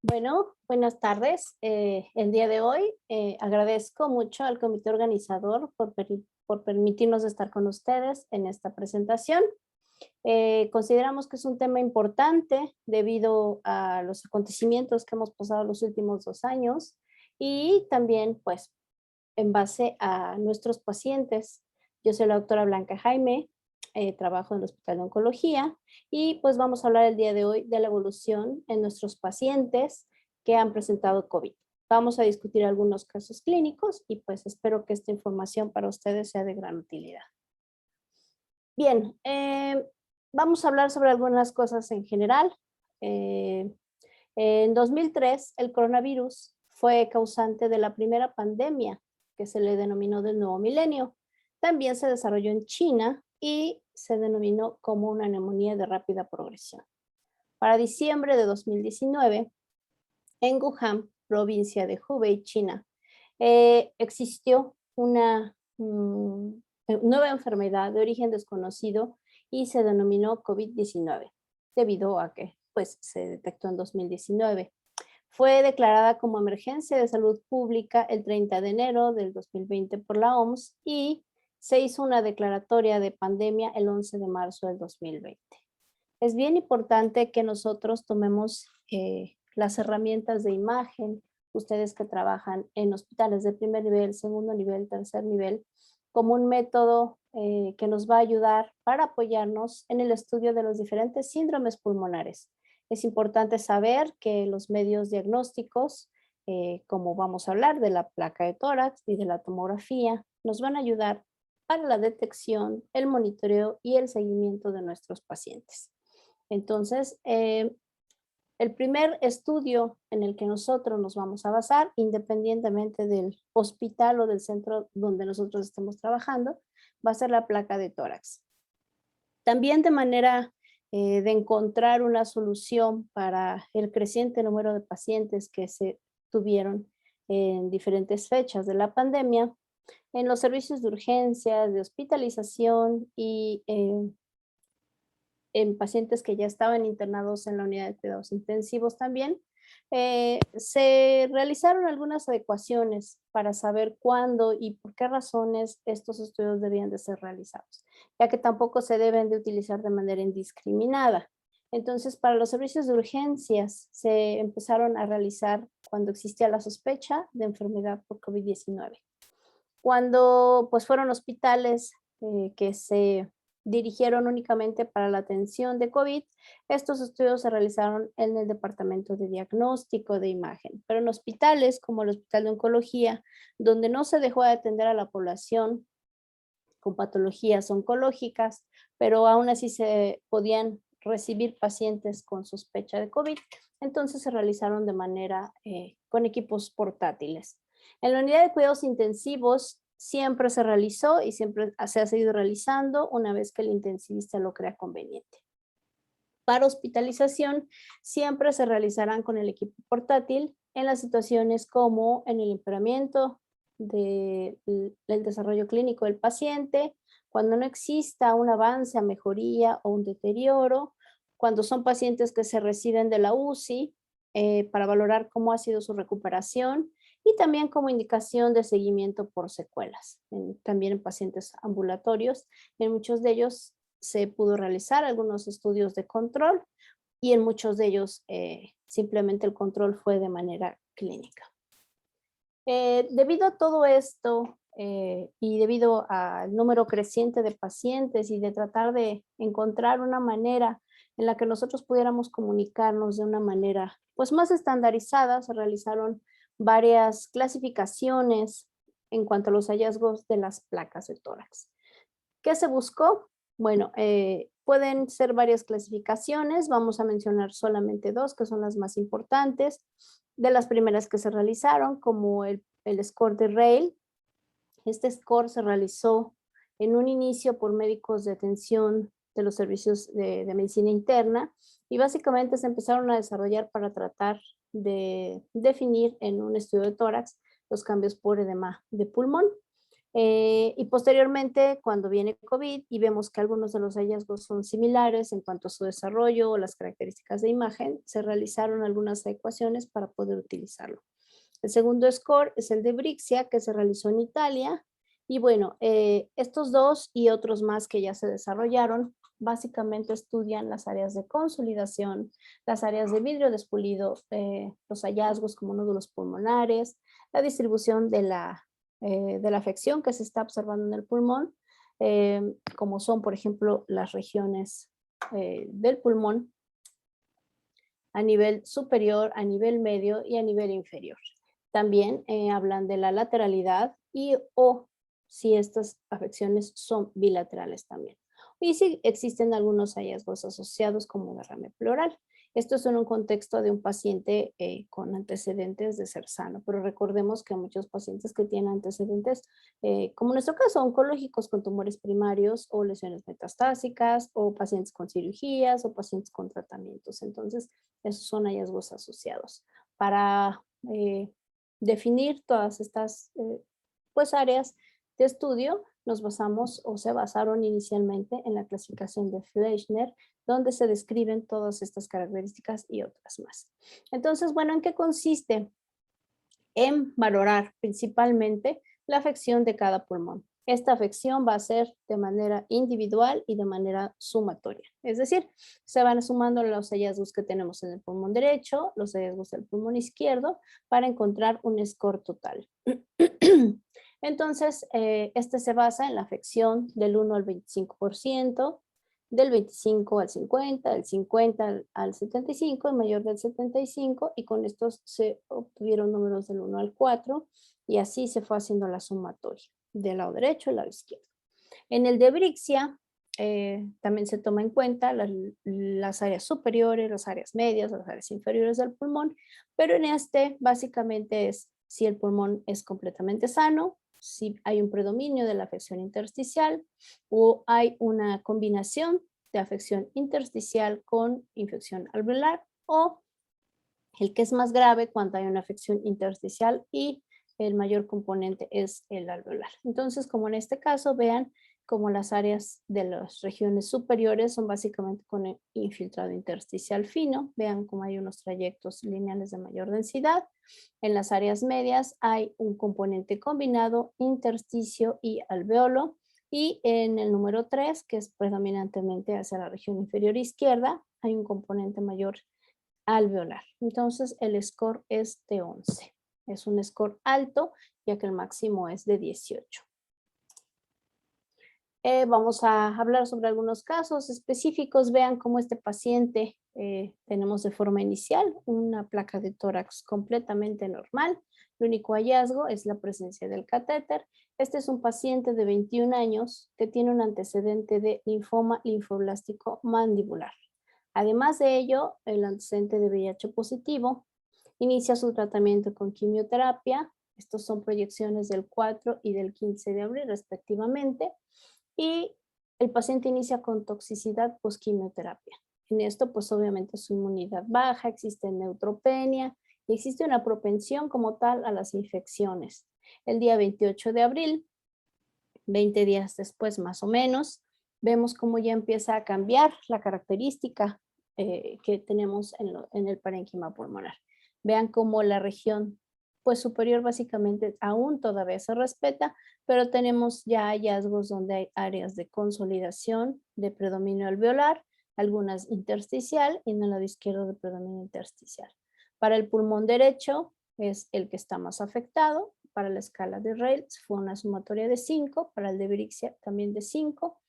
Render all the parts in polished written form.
Bueno, buenas tardes. El día de hoy agradezco mucho al comité organizador por permitirnos estar con ustedes en esta presentación. Consideramos que es un tema importante debido a los acontecimientos que hemos pasado los últimos 2 años y también pues en base a nuestros pacientes. Yo soy la doctora Blanca Jaime, trabajo en el Hospital de Oncología y pues vamos a hablar el día de hoy de la evolución en nuestros pacientes que han presentado COVID. Vamos a discutir algunos casos clínicos y pues espero que esta información para ustedes sea de gran utilidad. Bien, vamos a hablar sobre algunas cosas en general. Eh, en 2003, el coronavirus fue causante de la primera pandemia que se le denominó del nuevo milenio. También se desarrolló en China y se denominó como una neumonía de rápida progresión. Para diciembre de 2019, en Wuhan, provincia de Hubei, China, existió una nueva enfermedad de origen desconocido y se denominó COVID-19, debido a que pues, se detectó en 2019. Fue declarada como emergencia de salud pública el 30 de enero del 2020 por la OMS y se hizo una declaratoria de pandemia el 11 de marzo del 2020. Es bien importante que nosotros tomemos las herramientas de imagen, ustedes que trabajan en hospitales de primer nivel, segundo nivel, tercer nivel, como un método que nos va a ayudar para apoyarnos en el estudio de los diferentes síndromes pulmonares. Es importante saber que los medios diagnósticos, como vamos a hablar de la placa de tórax y de la tomografía, nos van a ayudar para la detección, el monitoreo y el seguimiento de nuestros pacientes. Entonces, el primer estudio en el que nosotros nos vamos a basar, independientemente del hospital o del centro donde nosotros estemos trabajando, va a ser la placa de tórax. También de manera de encontrar una solución para el creciente número de pacientes que se tuvieron en diferentes fechas de la pandemia, en los servicios de urgencias, de hospitalización y en pacientes que ya estaban internados en la unidad de cuidados intensivos también, se realizaron algunas adecuaciones para saber cuándo y por qué razones estos estudios debían de ser realizados, ya que tampoco se deben de utilizar de manera indiscriminada. Entonces, para los servicios de urgencias se empezaron a realizar cuando existía la sospecha de enfermedad por COVID-19. Cuando pues fueron hospitales que se dirigieron únicamente para la atención de COVID, estos estudios se realizaron en el departamento de diagnóstico de imagen, pero en hospitales como el Hospital de Oncología, donde no se dejó de atender a la población con patologías oncológicas, pero aún así se podían recibir pacientes con sospecha de COVID, entonces se realizaron de manera con equipos portátiles. En la unidad de cuidados intensivos siempre se realizó y siempre se ha seguido realizando una vez que el intensivista lo crea conveniente. Para hospitalización siempre se realizarán con el equipo portátil en las situaciones como en el empeoramiento del desarrollo clínico del paciente, cuando no exista un avance a mejoría o un deterioro, cuando son pacientes que se reciben de la UCI para valorar cómo ha sido su recuperación y también como indicación de seguimiento por secuelas, también en pacientes ambulatorios. En muchos de ellos se pudo realizar algunos estudios de control y en muchos de ellos simplemente el control fue de manera clínica. Debido a todo esto y debido al número creciente de pacientes y de tratar de encontrar una manera en la que nosotros pudiéramos comunicarnos de una manera pues más estandarizada, se realizaron varias clasificaciones en cuanto a los hallazgos de las placas de tórax. ¿Qué se buscó? Bueno, pueden ser varias clasificaciones, vamos a mencionar solamente dos que son las más importantes, de las primeras que se realizaron, como el score de Rale. Este score se realizó en un inicio por médicos de atención de los servicios de medicina interna y básicamente se empezaron a desarrollar para tratar de definir en un estudio de tórax los cambios por edema de pulmón. Y posteriormente, cuando viene COVID y vemos que algunos de los hallazgos son similares en cuanto a su desarrollo o las características de imagen, se realizaron algunas ecuaciones para poder utilizarlo. El segundo score es el de Brixia, que se realizó en Italia. Y bueno, estos dos y otros más que ya se desarrollaron, básicamente estudian las áreas de consolidación, las áreas de vidrio despulido, los hallazgos como nódulos pulmonares, la distribución de la afección que se está observando en el pulmón, como son, por ejemplo, las regiones del pulmón a nivel superior, a nivel medio y a nivel inferior. También hablan de la lateralidad y o si estas afecciones son bilaterales también. Y si existen algunos hallazgos asociados como derrame pleural. Esto es en un contexto de un paciente con antecedentes de ser sano, pero recordemos que muchos pacientes que tienen antecedentes, como en nuestro caso, oncológicos con tumores primarios o lesiones metastásicas, o pacientes con cirugías o pacientes con tratamientos. Entonces, esos son hallazgos asociados. Para definir todas estas pues áreas de estudio, nos basamos o se basaron inicialmente en la clasificación de Fleischner, donde se describen todas estas características y otras más. Entonces, bueno, ¿en qué consiste? En valorar principalmente la afección de cada pulmón. Esta afección va a ser de manera individual y de manera sumatoria. Es decir, se van sumando los hallazgos que tenemos en el pulmón derecho, los hallazgos del pulmón izquierdo, para encontrar un score total. Entonces, este se basa en la afección del 1 al 25%, del 25 al 50, del 50 al 75 y mayor del 75, y con estos se obtuvieron números del 1 al 4 y así se fue haciendo la sumatoria del lado derecho y lado izquierdo. En el de Brixia también se toma en cuenta las áreas superiores, las áreas medias, las áreas inferiores del pulmón, pero en este básicamente es si el pulmón es completamente sano, si hay un predominio de la afección intersticial o hay una combinación de afección intersticial con infección alveolar, o el que es más grave cuando hay una afección intersticial y el mayor componente es el alveolar. Entonces, como en este caso, vean como las áreas de las regiones superiores son básicamente con el infiltrado intersticial fino. Vean cómo hay unos trayectos lineales de mayor densidad. En las áreas medias hay un componente combinado, intersticio y alveolo. Y en el número 3, que es predominantemente hacia la región inferior izquierda, hay un componente mayor alveolar. Entonces el score es de 11. Es un score alto, ya que el máximo es de 18. Vamos a hablar sobre algunos casos específicos. Vean cómo este paciente tenemos de forma inicial una placa de tórax completamente normal. El único hallazgo es la presencia del catéter. Este es un paciente de 21 años que tiene un antecedente de linfoma linfoblástico mandibular. Además de ello, el antecedente de VIH positivo inicia su tratamiento con quimioterapia. Estos son proyecciones del 4 y del 15 de abril respectivamente. Y el paciente inicia con toxicidad post-quimioterapia. En esto, pues obviamente su inmunidad baja, existe neutropenia y existe una propensión como tal a las infecciones. El día 28 de abril, 20 días después más o menos, vemos cómo ya empieza a cambiar la característica que tenemos en el parénquima pulmonar. Vean cómo la región pues superior básicamente aún todavía se respeta, pero tenemos ya hallazgos donde hay áreas de consolidación de predominio alveolar, algunas intersticial y en el lado izquierdo de predominio intersticial. Para el pulmón derecho es el que está más afectado. Para la escala de Rales fue una sumatoria de 5, para el de Brixia también de 5,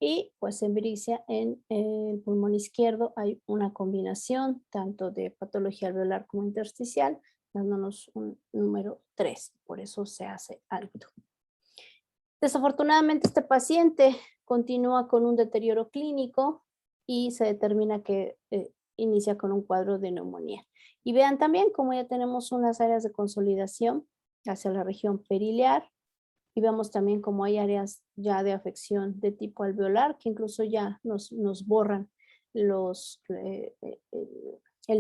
y pues en Brixia en el pulmón izquierdo hay una combinación tanto de patología alveolar como intersticial, dándonos un número 3, por eso se hace alto. Desafortunadamente este paciente continúa con un deterioro clínico y se determina que inicia con un cuadro de neumonía. Y vean también cómo ya tenemos unas áreas de consolidación hacia la región perilear, y vemos también cómo hay áreas ya de afección de tipo alveolar que incluso ya nos borran el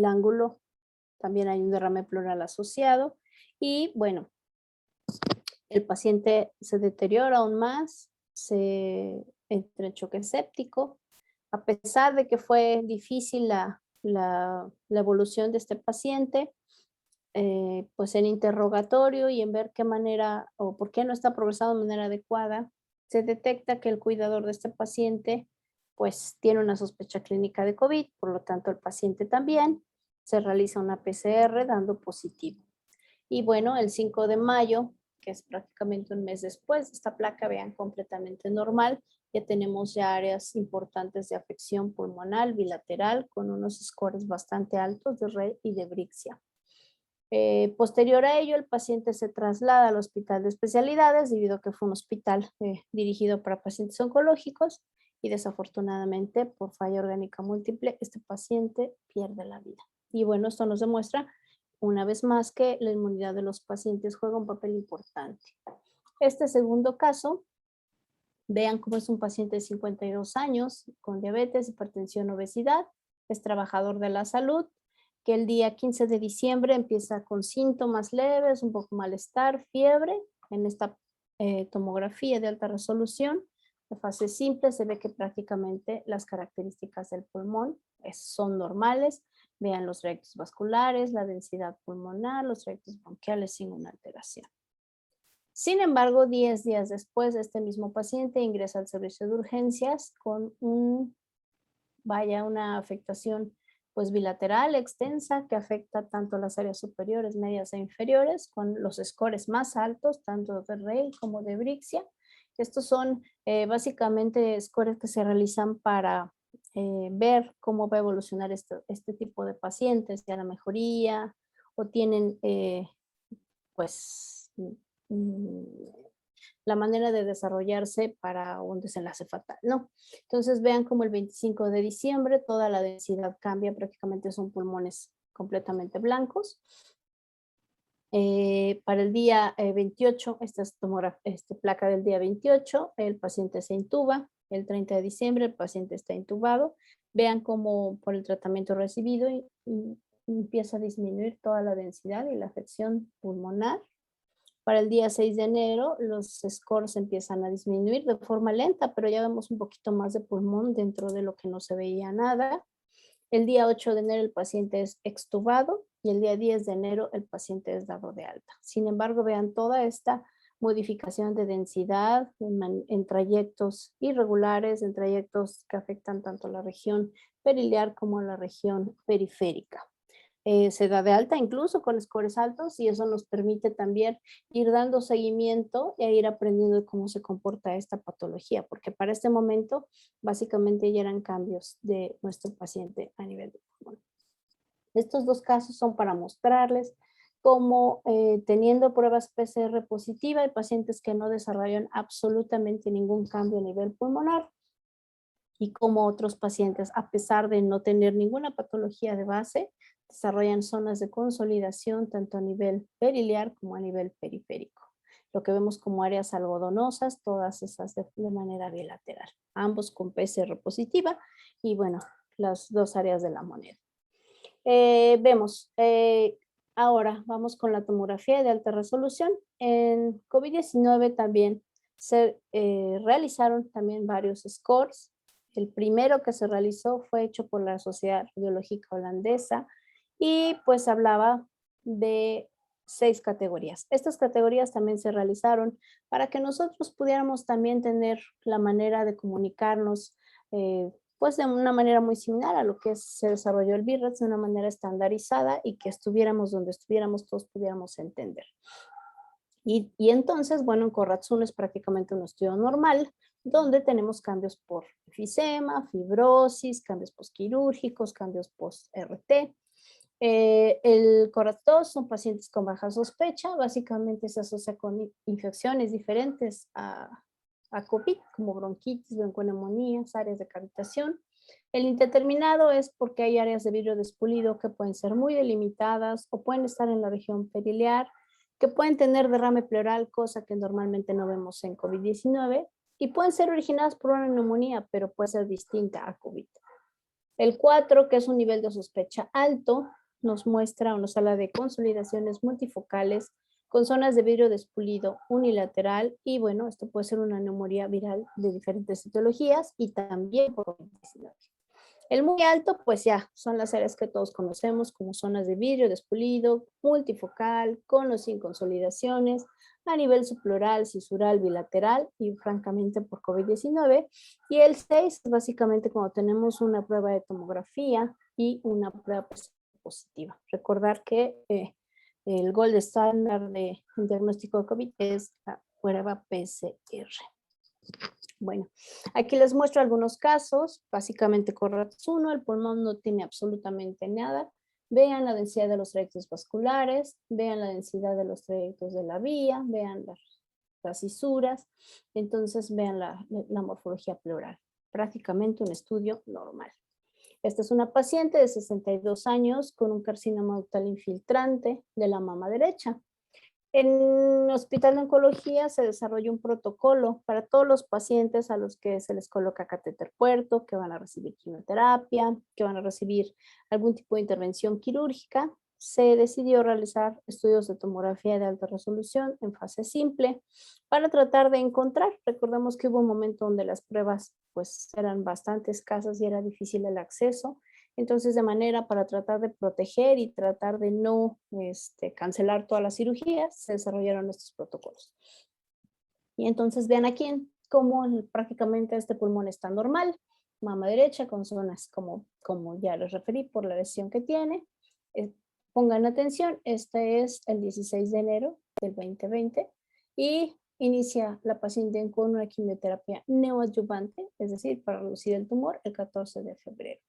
ángulo. También hay un derrame pleural asociado y bueno, El paciente se deteriora aún más, se entra en choque séptico. A pesar de que fue difícil la evolución de este paciente, pues en interrogatorio y en ver qué manera o por qué no está progresando de manera adecuada, se detecta que el cuidador de este paciente pues tiene una sospecha clínica de COVID, por lo tanto el paciente también, se realiza una PCR dando positivo. Y bueno, el 5 de mayo, que es prácticamente un mes después, esta placa, vean, completamente normal. Ya tenemos ya áreas importantes de afección pulmonar bilateral con unos scores bastante altos de Red y de Brixia. Posterior a ello, el paciente se traslada al hospital de especialidades debido a que fue un hospital dirigido para pacientes oncológicos y desafortunadamente por falla orgánica múltiple este paciente pierde la vida. Y bueno, esto nos demuestra una vez más que la inmunidad de los pacientes juega un papel importante. Este segundo caso, vean cómo es un paciente de 52 años con diabetes, hipertensión, obesidad, es trabajador de la salud, que el día 15 de diciembre empieza con síntomas leves, un poco malestar, fiebre. En esta tomografía de alta resolución, de fase simple, se ve que prácticamente las características del pulmón son normales. Vean los trayectos vasculares, la densidad pulmonar, los trayectos bronquiales sin una alteración. Sin embargo, 10 días después, este mismo paciente ingresa al servicio de urgencias con una afectación pues bilateral extensa que afecta tanto las áreas superiores, medias e inferiores, con los scores más altos, tanto de Rey como de Brixia. Estos son básicamente scores que se realizan para ver cómo va a evolucionar este tipo de pacientes, ya la mejoría o tienen pues la manera de desarrollarse para un desenlace fatal, ¿no? Entonces vean como el 25 de diciembre toda la densidad cambia, prácticamente son pulmones completamente blancos. Para el día 28, esta es placa del día 28, el paciente se intuba, el 30 de diciembre el paciente está intubado. Vean cómo por el tratamiento recibido y empieza a disminuir toda la densidad y la afección pulmonar. Para el día 6 de enero los scores empiezan a disminuir de forma lenta, pero ya vemos un poquito más de pulmón dentro de lo que no se veía nada. El día 8 de enero el paciente es extubado y el día 10 de enero el paciente es dado de alta. Sin embargo, vean toda esta modificación de densidad en trayectos irregulares, en trayectos que afectan tanto la región periliar como la región periférica. Se da de alta incluso con scores altos y eso nos permite también ir dando seguimiento e ir aprendiendo cómo se comporta esta patología, porque para este momento básicamente ya eran cambios de nuestro paciente a nivel de pulmón. Estos dos casos son para mostrarles cómo teniendo pruebas PCR positiva hay pacientes que no desarrollan absolutamente ningún cambio a nivel pulmonar y como otros pacientes, a pesar de no tener ninguna patología de base, desarrollan zonas de consolidación tanto a nivel periliar como a nivel periférico. Lo que vemos como áreas algodonosas, todas esas de manera bilateral, ambos con PCR positiva y bueno, las dos áreas de la moneda. Ahora vamos con la tomografía de alta resolución. En COVID-19 también se realizaron también varios scores. El primero que se realizó fue hecho por la Sociedad Radiológica Holandesa y pues hablaba de 6 categorías. Estas categorías también se realizaron para que nosotros pudiéramos también tener la manera de comunicarnos pues de una manera muy similar a lo que se desarrolló el BIRATS, de una manera estandarizada y que estuviéramos donde estuviéramos todos pudiéramos entender. Y entonces, bueno, en Corratzuno es prácticamente un estudio normal, donde tenemos cambios por enfisema, fibrosis, cambios postquirúrgicos, cambios post-RT. El CORAT-2 son pacientes con baja sospecha, básicamente se asocia con infecciones diferentes a COVID, como bronquitis, bronconeumonías, áreas de cavitación. El indeterminado es porque hay áreas de vidrio despulido que pueden ser muy delimitadas o pueden estar en la región periliar, que pueden tener derrame pleural, cosa que normalmente no vemos en COVID-19, y pueden ser originadas por una neumonía, pero puede ser distinta a COVID. El 4, que es un nivel de sospecha alto, nos muestra o nos habla de consolidaciones multifocales con zonas de vidrio despulido unilateral y bueno, esto puede ser una neumonía viral de diferentes etiologías y también por COVID-19. El muy alto, pues ya, son las áreas que todos conocemos como zonas de vidrio despulido, multifocal, con o sin consolidaciones, a nivel subpleural, cisural, bilateral y francamente por COVID-19. Y el 6 es básicamente cuando tenemos una prueba de tomografía y una prueba positiva. Recordar que el gold estándar de diagnóstico de COVID es la prueba PCR. Bueno, aquí les muestro algunos casos, básicamente CORRATS 1, el pulmón no tiene absolutamente nada. Vean la densidad de los trayectos vasculares, vean la densidad de los trayectos de la vía, vean las cisuras, entonces vean la morfología pleural. Prácticamente un estudio normal. Esta es una paciente de 62 años con un carcinoma ductal infiltrante de la mama derecha. En el Hospital de Oncología se desarrolló un protocolo para todos los pacientes a los que se les coloca catéter puerto, que van a recibir quimioterapia, que van a recibir algún tipo de intervención quirúrgica. Se decidió realizar estudios de tomografía de alta resolución en fase simple para tratar de encontrar. Recordemos que hubo un momento donde las pruebas pues eran bastante escasas y era difícil el acceso. Entonces, de manera para tratar de proteger y tratar de no cancelar todas las cirugías, se desarrollaron estos protocolos. Y entonces vean aquí cómo prácticamente este pulmón está normal, mama derecha con zonas como ya les referí por la lesión que tiene. Pongan atención, este es el 16 de enero del 2020 y inicia la paciente con una quimioterapia neoadyuvante, es decir, para reducir el tumor el 14 de febrero.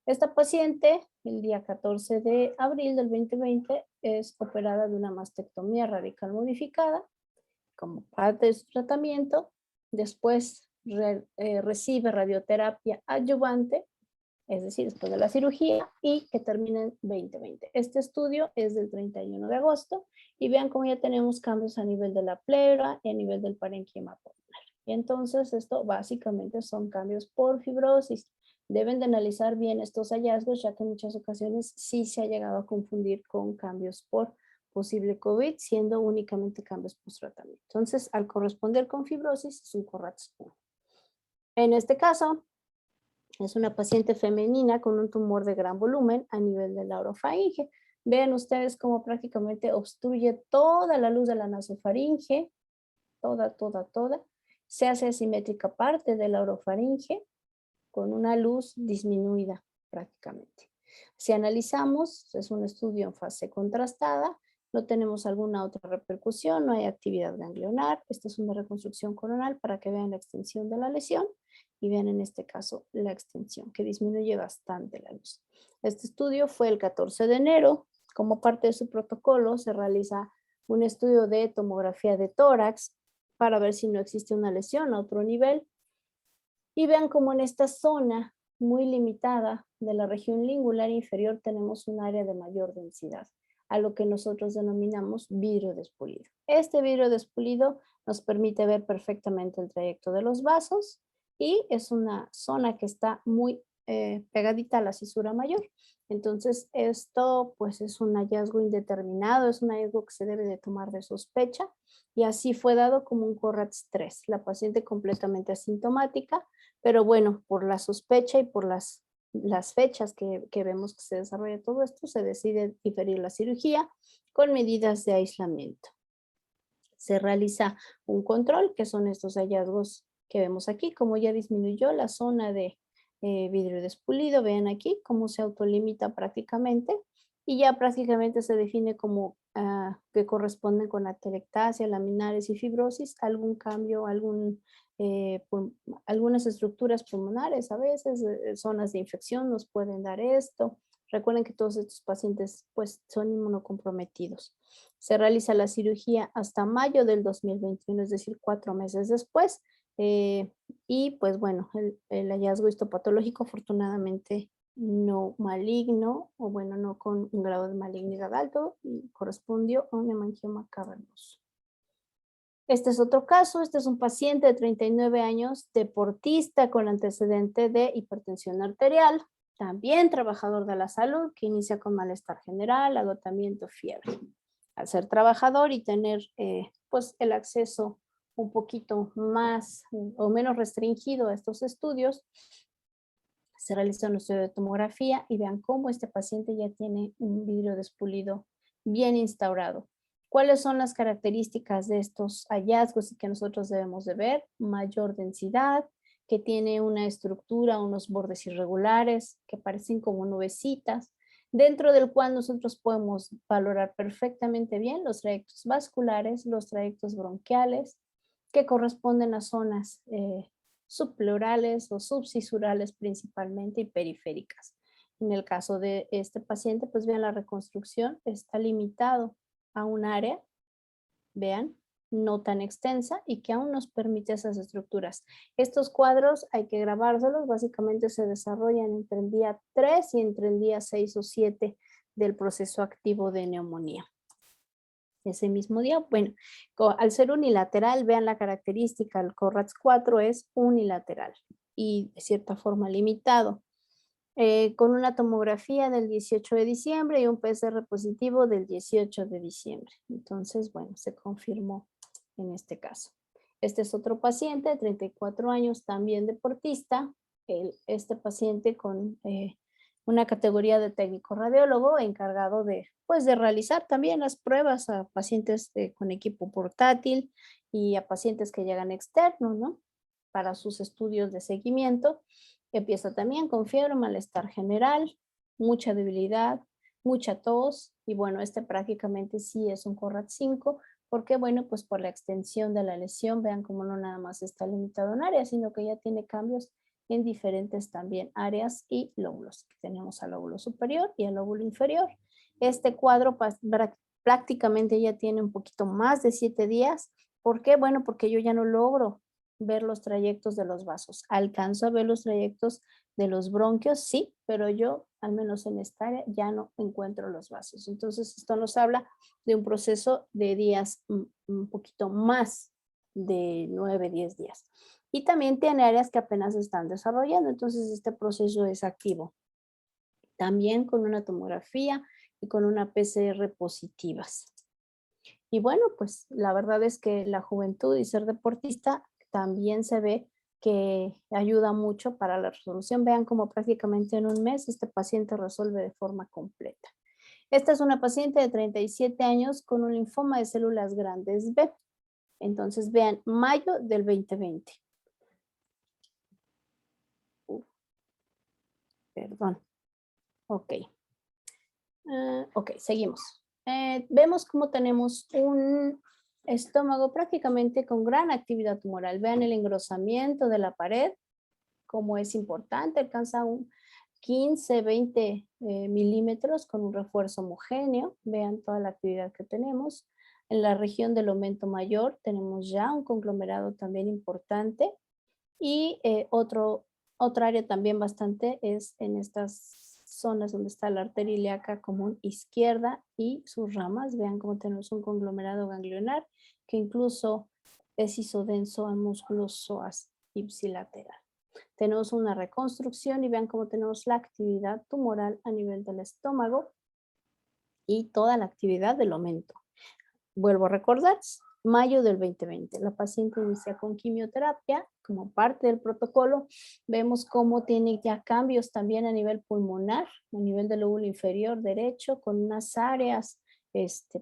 Esta paciente, el día 14 de abril del 2020, es operada de una mastectomía radical modificada como parte de su tratamiento. Después recibe radioterapia adyuvante, es decir, después de la cirugía, y que termina en 2020. Este estudio es del 31 de agosto y vean cómo ya tenemos cambios a nivel de la pleura y a nivel del parenquima pulmonar. Y entonces esto básicamente son cambios por fibrosis. Deben de analizar bien estos hallazgos, ya que en muchas ocasiones sí se ha llegado a confundir con cambios por posible COVID, siendo únicamente cambios post-tratamiento. Entonces, al corresponder con fibrosis, es un CORRATS 1. En este caso, es una paciente femenina con un tumor de gran volumen a nivel de la orofaringe. Vean ustedes cómo prácticamente obstruye toda la luz de la nasofaringe, toda. Se hace asimétrica parte de la orofaringe, con una luz disminuida prácticamente. Si analizamos, es un estudio en fase contrastada, no tenemos alguna otra repercusión, no hay actividad ganglionar. Esta es una reconstrucción coronal para que vean la extensión de la lesión y vean en este caso la extensión, que disminuye bastante la luz. Este estudio fue el 14 de enero. Como parte de su protocolo se realiza un estudio de tomografía de tórax para ver si no existe una lesión a otro nivel. Y vean cómo en esta zona muy limitada de la región lingular inferior tenemos un área de mayor densidad, a lo que nosotros denominamos vidrio despulido. Este vidrio despulido nos permite ver perfectamente el trayecto de los vasos y es una zona que está muy pegadita a la cisura mayor. Entonces esto pues es un hallazgo indeterminado, es un hallazgo que se debe de tomar de sospecha y así fue dado como un CORRATS 3, la paciente completamente asintomática, pero bueno, por la sospecha y por las fechas que vemos que se desarrolla todo esto, se decide diferir la cirugía con medidas de aislamiento. Se realiza un control, que son estos hallazgos que vemos aquí, como ya disminuyó la zona de vidrio despulido, vean aquí cómo se autolimita prácticamente y ya prácticamente se define como que corresponden con atelectasia, laminares y fibrosis, algún cambio, algunas estructuras pulmonares a veces, zonas de infección nos pueden dar esto. Recuerden que todos estos pacientes pues son inmunocomprometidos. Se realiza la cirugía hasta mayo del 2021, es decir, 4 meses después. Y pues bueno, el hallazgo histopatológico afortunadamente no maligno, o bueno, no con un grado de malignidad alto, y correspondió a un hemangioma cavernoso. Este es otro caso, este es un paciente de 39 años, deportista con antecedente de hipertensión arterial, también trabajador de la salud, que inicia con malestar general, agotamiento, fiebre. Al ser trabajador y tener pues el acceso un poquito más o menos restringido a estos estudios, se realiza un estudio de tomografía y vean cómo este paciente ya tiene un vidrio despulido bien instaurado. ¿Cuáles son las características de estos hallazgos que nosotros debemos de ver? Mayor densidad, que tiene una estructura, unos bordes irregulares, que parecen como nubecitas, dentro del cual nosotros podemos valorar perfectamente bien los trayectos vasculares, los trayectos bronquiales, que corresponden a zonas subpleurales o subcisurales principalmente y periféricas. En el caso de este paciente, pues vean la reconstrucción, está limitado a un área, vean, no tan extensa y que aún nos permite esas estructuras. Estos cuadros hay que grabárselos, básicamente se desarrollan entre el día 3 y entre el día 6 o 7 del proceso activo de neumonía. Ese mismo día, bueno, al ser unilateral, vean la característica, el CORRATS 4 es unilateral y de cierta forma limitado, con una tomografía del 18 de diciembre y un PCR positivo del 18 de diciembre. Entonces, bueno, se confirmó en este caso. Este es otro paciente de 34 años, también deportista. Este paciente con una categoría de técnico radiólogo encargado de, pues, de realizar también las pruebas a pacientes con equipo portátil y a pacientes que llegan externos, ¿no? Para sus estudios de seguimiento. Empieza también con fiebre, malestar general, mucha debilidad, mucha tos y bueno, este prácticamente sí es un CORRAT 5 porque bueno, pues por la extensión de la lesión, vean cómo no nada más está limitado en área, sino que ya tiene cambios en diferentes también áreas y lóbulos. Tenemos al lóbulo superior y al lóbulo inferior. Este cuadro prácticamente ya tiene un poquito más de 7 días. ¿Por qué? Bueno, porque yo ya no logro ver los trayectos de los vasos. Alcanzo a ver los trayectos de los bronquios, sí, pero yo, al menos en esta área, ya no encuentro los vasos. Entonces, esto nos habla de un proceso de días un poquito más de 9, 10 días. Y también tiene áreas que apenas se están desarrollando, entonces este proceso es activo. También con una tomografía y con una PCR positivas. Y bueno, pues la verdad es que la juventud y ser deportista también se ve que ayuda mucho para la resolución. Vean cómo prácticamente en un mes este paciente resuelve de forma completa. Esta es una paciente de 37 años con un linfoma de células grandes B. Entonces vean, mayo del 2020. Perdón. Ok. Ok, seguimos. Vemos cómo tenemos un estómago prácticamente con gran actividad tumoral. Vean el engrosamiento de la pared, cómo es importante, alcanza un 15, 20 milímetros con un refuerzo homogéneo. Vean toda la actividad que tenemos. En la región del aumento mayor tenemos ya un conglomerado también importante y otra área también bastante es en estas zonas donde está la arteria ilíaca común izquierda y sus ramas. Vean cómo tenemos un conglomerado ganglionar que incluso es isodenso al músculo psoas ipsilateral. Tenemos una reconstrucción y vean cómo tenemos la actividad tumoral a nivel del estómago y toda la actividad del aumento. Vuelvo a recordar, mayo del 2020, la paciente inicia con quimioterapia como parte del protocolo. Vemos cómo tiene ya cambios también a nivel pulmonar, a nivel del lóbulo inferior derecho, con unas áreas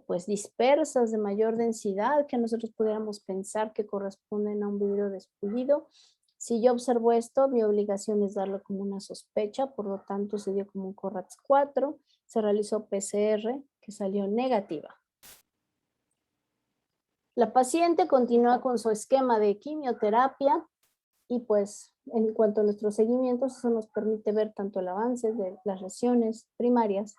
pues dispersas de mayor densidad que nosotros pudiéramos pensar que corresponden a un vidrio despulido. Si yo observo esto, mi obligación es darlo como una sospecha, por lo tanto se dio como un CORRATS 4, se realizó PCR que salió negativa. La paciente continúa con su esquema de quimioterapia y pues en cuanto a nuestros seguimientos, eso nos permite ver tanto el avance de las lesiones primarias,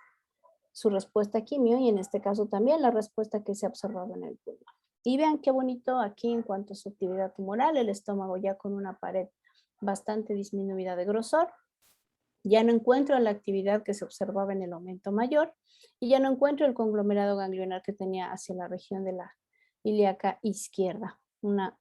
su respuesta a quimio y en este caso también la respuesta que se ha observado en el pulmón. Y vean qué bonito aquí en cuanto a su actividad tumoral, el estómago ya con una pared bastante disminuida de grosor. Ya no encuentro la actividad que se observaba en el aumento mayor y ya no encuentro el conglomerado ganglionar que tenía hacia la región de la ilíaca izquierda. Una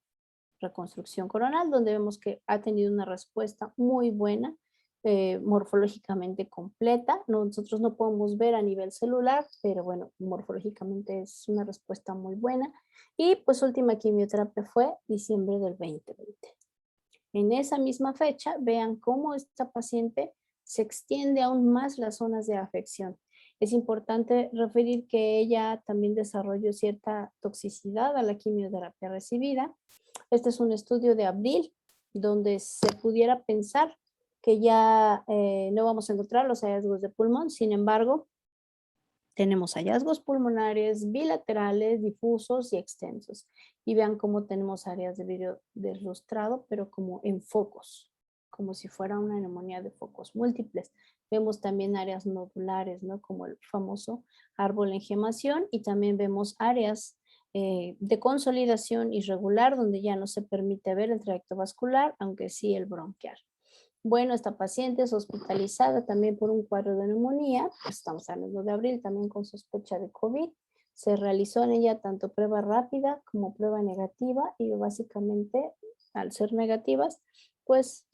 reconstrucción coronal donde vemos que ha tenido una respuesta muy buena morfológicamente completa. Nosotros no podemos ver a nivel celular, pero bueno, morfológicamente es una respuesta muy buena. Y pues última quimioterapia fue diciembre del 2020. En esa misma fecha, vean cómo esta paciente se extiende aún más las zonas de afección. Es importante referir que ella también desarrolló cierta toxicidad a la quimioterapia recibida. Este es un estudio de abril donde se pudiera pensar que ya no vamos a encontrar los hallazgos de pulmón. Sin embargo, tenemos hallazgos pulmonares bilaterales, difusos y extensos. Y vean cómo tenemos áreas de vidrio deslustrado, pero como en focos, como si fuera una neumonía de focos múltiples. Vemos también áreas nodulares, ¿no? Como el famoso árbol en gemación, y también vemos áreas de consolidación irregular, donde ya no se permite ver el trayecto vascular, aunque sí el bronquial. Bueno, esta paciente es hospitalizada también por un cuadro de neumonía, estamos hablando de abril, también con sospecha de COVID. Se realizó en ella tanto prueba rápida como prueba negativa, y básicamente al ser negativas, pues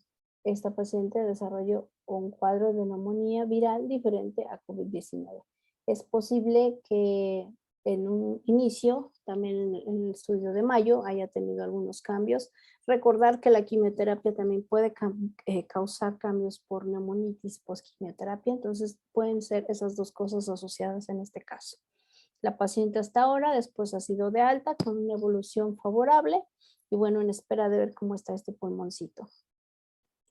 esta paciente desarrolló un cuadro de neumonía viral diferente a COVID-19. Es posible que en un inicio, también en el estudio de mayo, haya tenido algunos cambios. Recordar que la quimioterapia también puede causar cambios por neumonitis post-quimioterapia, entonces pueden ser esas dos cosas asociadas en este caso. La paciente hasta ahora después ha sido de alta con una evolución favorable y bueno, en espera de ver cómo está este pulmoncito.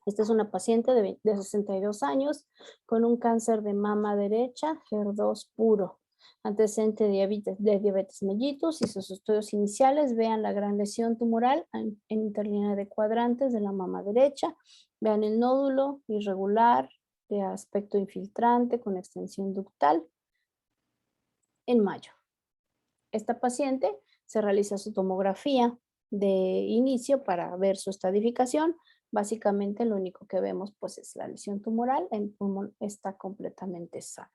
Esta es una paciente de 62 años con un cáncer de mama derecha, HER2 puro, antecedente de diabetes mellitus, y sus estudios iniciales. Vean la gran lesión tumoral en interlínea de cuadrantes de la mama derecha. Vean el nódulo irregular de aspecto infiltrante con extensión ductal en mayo. Esta paciente se realiza su tomografía de inicio para ver su estadificación. Básicamente lo único que vemos pues es la lesión tumoral, el pulmón está completamente sano.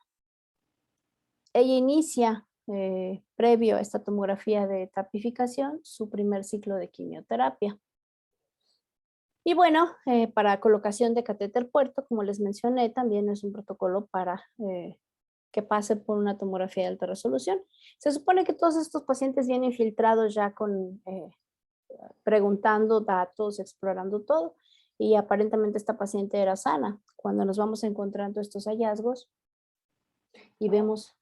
Ella inicia, previo a esta tomografía de tapificación, su primer ciclo de quimioterapia. Y bueno, para colocación de catéter puerto, como les mencioné, también es un protocolo para que pase por una tomografía de alta resolución. Se supone que todos estos pacientes vienen filtrados ya con preguntando datos, explorando todo, y aparentemente esta paciente era sana. Cuando nos vamos encontrando estos hallazgos y vemos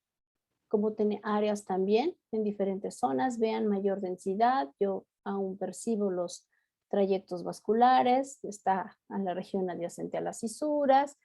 cómo tiene áreas también en diferentes zonas, vean mayor densidad, yo aún percibo los trayectos vasculares, está en la región adyacente a las cisuras,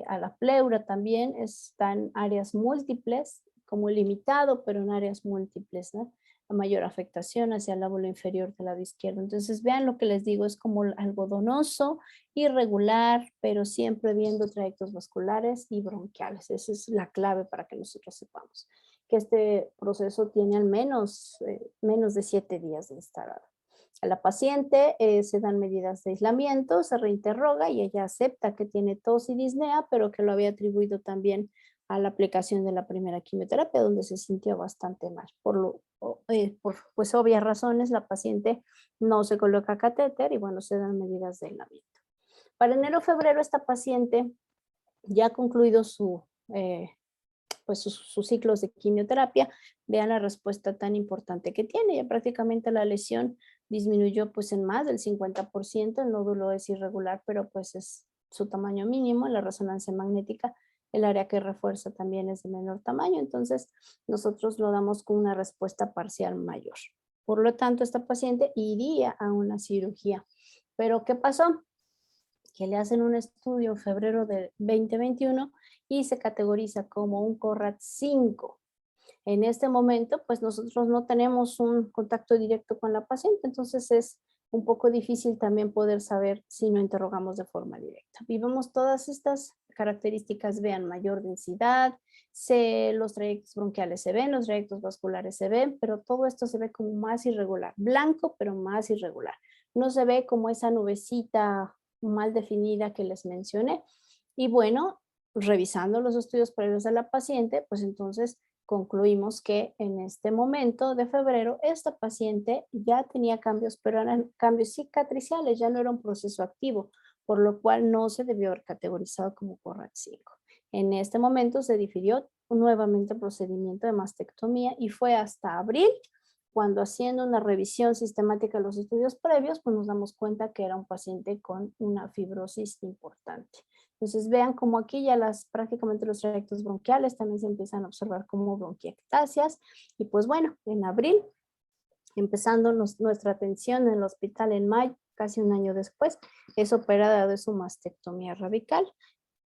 a la pleura también, están áreas múltiples, como limitado, pero en áreas múltiples, ¿no? La mayor afectación hacia el lóbulo inferior del lado izquierdo. Entonces vean lo que les digo, es como algodonoso, irregular, pero siempre viendo trayectos vasculares y bronquiales. Esa es la clave para que nosotros sepamos que este proceso tiene al menos, menos de 7 días de instalado. A la paciente se dan medidas de aislamiento, se reinterroga y ella acepta que tiene tos y disnea, pero que lo había atribuido también a la aplicación de la primera quimioterapia, donde se sintió bastante mal. Por pues obvias razones, la paciente no se coloca catéter y bueno, se dan medidas de aislamiento. Para enero-febrero, esta paciente ya ha concluido sus ciclos de quimioterapia. Vean la respuesta tan importante que tiene. Ya prácticamente la lesión disminuyó pues en más del 50%, el nódulo es irregular, pero pues es su tamaño mínimo. En la resonancia magnética, el área que refuerza también es de menor tamaño, entonces nosotros lo damos con una respuesta parcial mayor. Por lo tanto, esta paciente iría a una cirugía. ¿Pero qué pasó? Que le hacen un estudio en febrero de 2021 y se categoriza como un CORRAT 5. En este momento, pues nosotros no tenemos un contacto directo con la paciente, entonces es un poco difícil también poder saber si no interrogamos de forma directa. Y vemos todas estas características, vean mayor densidad, los trayectos bronquiales se ven, los trayectos vasculares se ven, pero todo esto se ve como más irregular, blanco pero más irregular. No se ve como esa nubecita mal definida que les mencioné. Y bueno, revisando los estudios previos de la paciente, pues entonces concluimos que en este momento de febrero esta paciente ya tenía cambios, pero eran cambios cicatriciales, ya no era un proceso activo. por lo cual no se debió haber categorizado como CORRAT 5. En este momento se difirió nuevamente el procedimiento de mastectomía y fue hasta abril cuando, haciendo una revisión sistemática de los estudios previos, pues nos damos cuenta que era un paciente con una fibrosis importante. Entonces vean como aquí ya prácticamente los trayectos bronquiales también se empiezan a observar como bronquiectasias. Y pues bueno, en abril, empezando nuestra atención en el hospital en mayo, casi un año después, es operada de su mastectomía radical.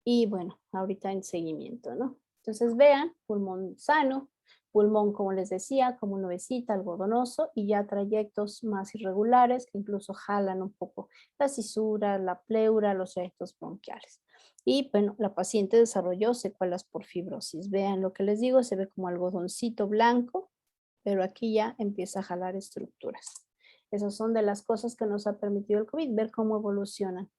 Y bueno, ahorita en seguimiento, ¿no? Entonces vean, pulmón sano, pulmón, como les decía, como nubecita, algodonoso, y ya trayectos más irregulares que incluso jalan un poco la cisura, la pleura, los trayectos bronquiales. Y bueno, la paciente desarrolló secuelas por fibrosis. Vean lo que les digo, se ve como algodoncito blanco, pero aquí ya empieza a jalar estructuras. Esas son de las cosas que nos ha permitido el COVID, ver cómo evolucionan.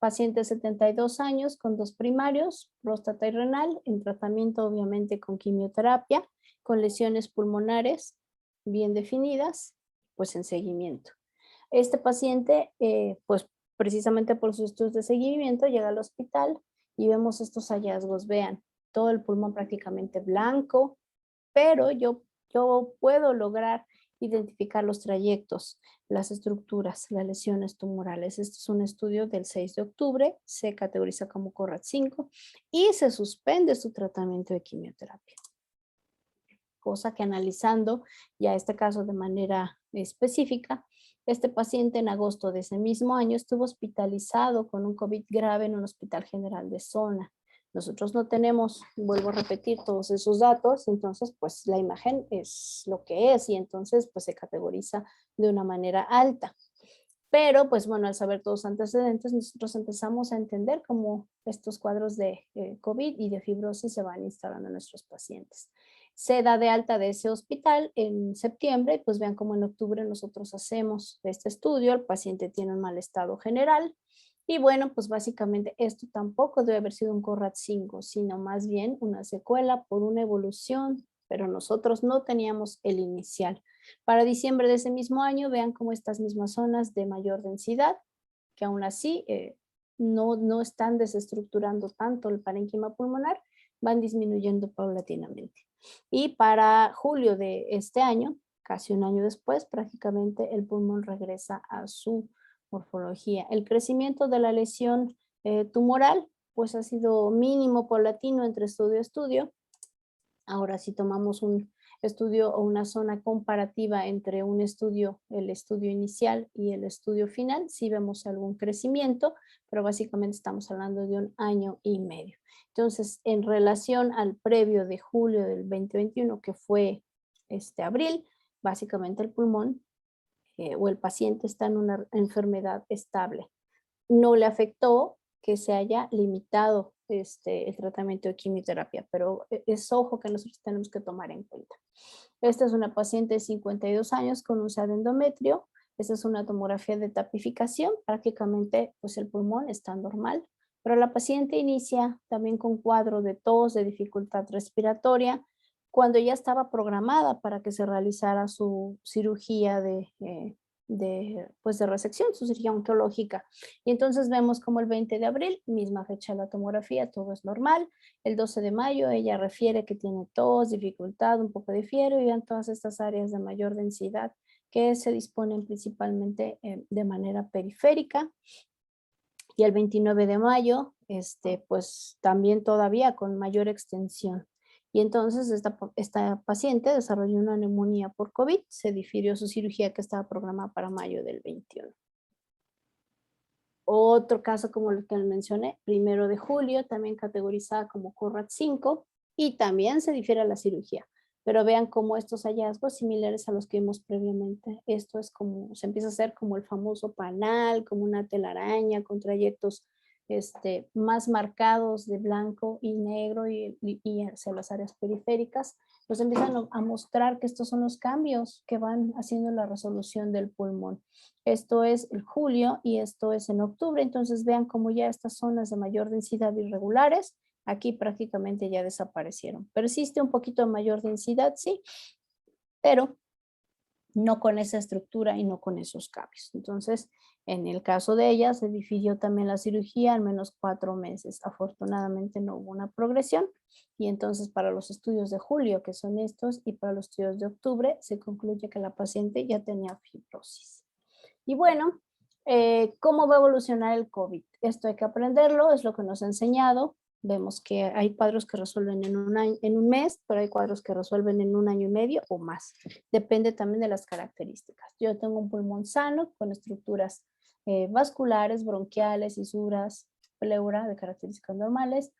Paciente de 72 años con 2 primarios, próstata y renal, en tratamiento obviamente con quimioterapia, con lesiones pulmonares bien definidas, pues en seguimiento. Este paciente, pues precisamente por sus estudios de seguimiento, llega al hospital y vemos estos hallazgos. Vean, todo el pulmón prácticamente blanco, pero yo puedo lograr identificar los trayectos, las estructuras, las lesiones tumorales. Este es un estudio del 6 de octubre, se categoriza como CORRAT 5 y se suspende su tratamiento de quimioterapia. Cosa que, analizando ya este caso de manera específica, este paciente en agosto de ese mismo año estuvo hospitalizado con un COVID grave en un hospital general de zona. Nosotros no tenemos, vuelvo a repetir, todos esos datos, entonces pues la imagen es lo que es y entonces pues se categoriza de una manera alta. Pero pues bueno, al saber todos los antecedentes, nosotros empezamos a entender cómo estos cuadros de COVID y de fibrosis se van instalando en nuestros pacientes. Se da de alta de ese hospital en septiembre, pues vean cómo en octubre nosotros hacemos este estudio, el paciente tiene un mal estado general, y bueno, pues básicamente esto tampoco debe haber sido un CORRAT 5, sino más bien una secuela por una evolución, pero nosotros no teníamos el inicial. Para diciembre de ese mismo año, vean cómo estas mismas zonas de mayor densidad, que aún así no están desestructurando tanto el parénquima pulmonar, van disminuyendo paulatinamente. Y para julio de este año, casi un año después, prácticamente el pulmón regresa a su morfología. El crecimiento de la lesión tumoral pues ha sido mínimo paulatino entre estudio a estudio. Ahora, si tomamos un estudio o una zona comparativa entre un estudio, el estudio inicial y el estudio final, sí vemos algún crecimiento, pero básicamente estamos hablando de un año y medio. Entonces, en relación al previo de julio del 2021, que fue abril, básicamente el pulmón o el paciente está en una enfermedad estable. No le afectó que se haya limitado el tratamiento de quimioterapia, pero es ojo que nosotros tenemos que tomar en cuenta. Esta es una paciente de 52 años con un SAD endometrio. Esta es una tomografía de tapificación. Prácticamente pues el pulmón está normal, pero la paciente inicia también con cuadro de tos, de dificultad respiratoria, cuando ya estaba programada para que se realizara su cirugía de resección, su cirugía oncológica. Y entonces vemos como el 20 de abril, misma fecha de la tomografía, todo es normal. El 12 de mayo ella refiere que tiene tos, dificultad, un poco de fiebre y vean todas estas áreas de mayor densidad que se disponen principalmente de manera periférica. Y el 29 de mayo, pues también todavía con mayor extensión. Y entonces esta paciente desarrolló una neumonía por COVID, se difirió su cirugía que estaba programada para mayo del 21. Otro caso como el que mencioné, 1 de julio, también categorizada como CORRAT 5 y también se difiere a la cirugía. Pero vean cómo estos hallazgos similares a los que vimos previamente, esto es como, se empieza a hacer como el famoso panal, como una telaraña con trayectos más marcados de blanco y negro y hacia las áreas periféricas, pues empiezan a mostrar que estos son los cambios que van haciendo la resolución del pulmón. Esto es en julio y esto es en octubre, entonces vean cómo ya estas zonas de mayor densidad irregulares, aquí prácticamente ya desaparecieron. Persiste un poquito de mayor densidad, sí, pero no con esa estructura y no con esos cambios. Entonces, en el caso de ella, se difirió también la cirugía al menos 4 meses. Afortunadamente no hubo una progresión y entonces para los estudios de julio, que son estos, y para los estudios de octubre, se concluye que la paciente ya tenía fibrosis. Y bueno, ¿cómo va a evolucionar el COVID? Esto hay que aprenderlo, es lo que nos ha enseñado. Vemos que hay cuadros que resuelven en un mes, pero hay cuadros que resuelven en 1 año y medio o más. Depende también de las características. Yo tengo un pulmón sano con estructuras vasculares, bronquiales, fisuras, pleura de características normales.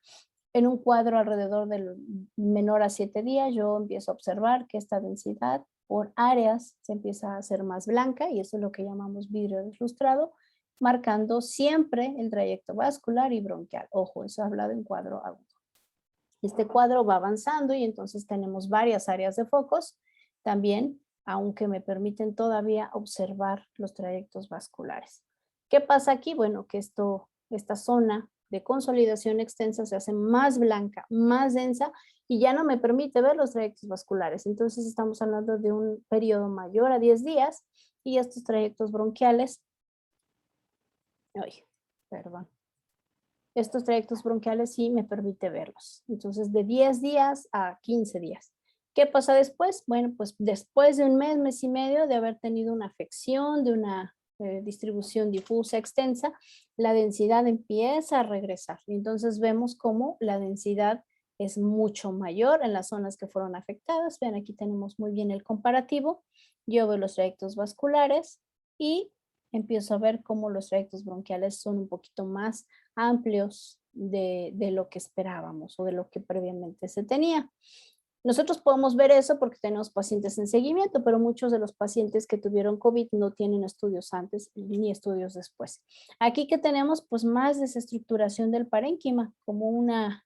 En un cuadro alrededor del menor a 7 días, yo empiezo a observar que esta densidad por áreas se empieza a hacer más blanca y eso es lo que llamamos vidrio deslustrado, marcando siempre el trayecto vascular y bronquial. Ojo, eso hablado en cuadro agudo. Este cuadro va avanzando y entonces tenemos varias áreas de focos también, aunque me permiten todavía observar los trayectos vasculares. ¿Qué pasa aquí? Bueno, que esta zona de consolidación extensa se hace más blanca, más densa y ya no me permite ver los trayectos vasculares. Entonces estamos hablando de un periodo mayor a 10 días y estos trayectos bronquiales, estos trayectos bronquiales sí me permite verlos. Entonces de 10 días a 15 días. ¿Qué pasa después? Bueno, pues después de un mes, mes y medio de haber tenido una afección, de una distribución difusa extensa, la densidad empieza a regresar. Entonces vemos cómo la densidad es mucho mayor en las zonas que fueron afectadas. Vean, aquí tenemos muy bien el comparativo. Yo veo los trayectos vasculares y empiezo a ver cómo los trayectos bronquiales son un poquito más amplios de lo que esperábamos o de lo que previamente se tenía. Nosotros podemos ver eso porque tenemos pacientes en seguimiento, pero muchos de los pacientes que tuvieron COVID no tienen estudios antes ni estudios después. Aquí que tenemos pues más desestructuración del parénquima, como una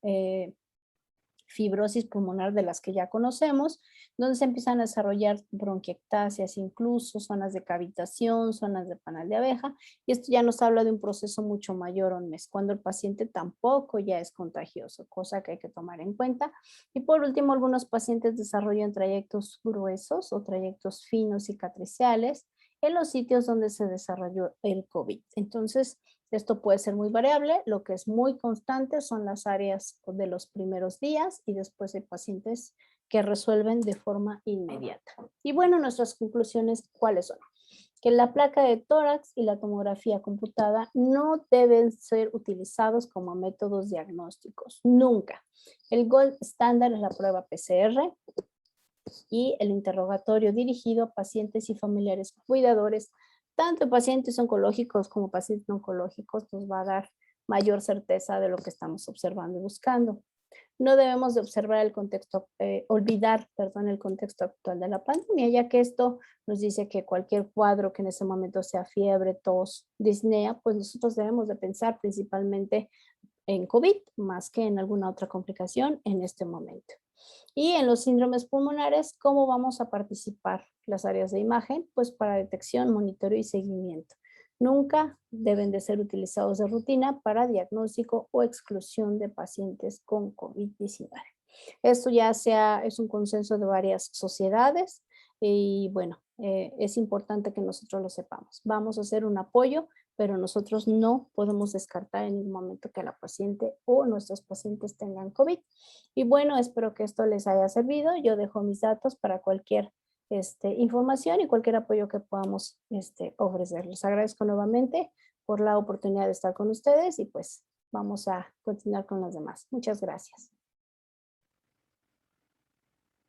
fibrosis pulmonar de las que ya conocemos, donde se empiezan a desarrollar bronquiectasias, incluso zonas de cavitación, zonas de panal de abeja, y esto ya nos habla de un proceso mucho mayor a un mes, cuando el paciente tampoco ya es contagioso, cosa que hay que tomar en cuenta. Y por último, algunos pacientes desarrollan trayectos gruesos o trayectos finos cicatriciales en los sitios donde se desarrolló el COVID. Entonces, esto puede ser muy variable, lo que es muy constante son las áreas de los primeros días y después hay pacientes que resuelven de forma inmediata. Y bueno, nuestras conclusiones, ¿cuáles son? Que la placa de tórax y la tomografía computada no deben ser utilizados como métodos diagnósticos, nunca. El gold estándar es la prueba PCR y el interrogatorio dirigido a pacientes y familiares cuidadores, tanto pacientes oncológicos como pacientes no oncológicos, nos va a dar mayor certeza de lo que estamos observando y buscando. No debemos de observar el contexto, olvidar el contexto actual de la pandemia, ya que esto nos dice que cualquier cuadro que en ese momento sea fiebre, tos, disnea, pues nosotros debemos de pensar principalmente en COVID, más que en alguna otra complicación en este momento. Y en los síndromes pulmonares, ¿cómo vamos a participar las áreas de imagen? Pues para detección, monitoreo y seguimiento. Nunca deben de ser utilizados de rutina para diagnóstico o exclusión de pacientes con COVID-19. Esto ya es un consenso de varias sociedades y bueno, es importante que nosotros lo sepamos. Vamos a hacer un apoyo, pero nosotros no podemos descartar en ningún momento que la paciente o nuestros pacientes tengan COVID. Y bueno, espero que esto les haya servido. Yo dejo mis datos para cualquier información y cualquier apoyo que podamos ofrecer. Les agradezco nuevamente por la oportunidad de estar con ustedes y pues vamos a continuar con los demás. Muchas gracias.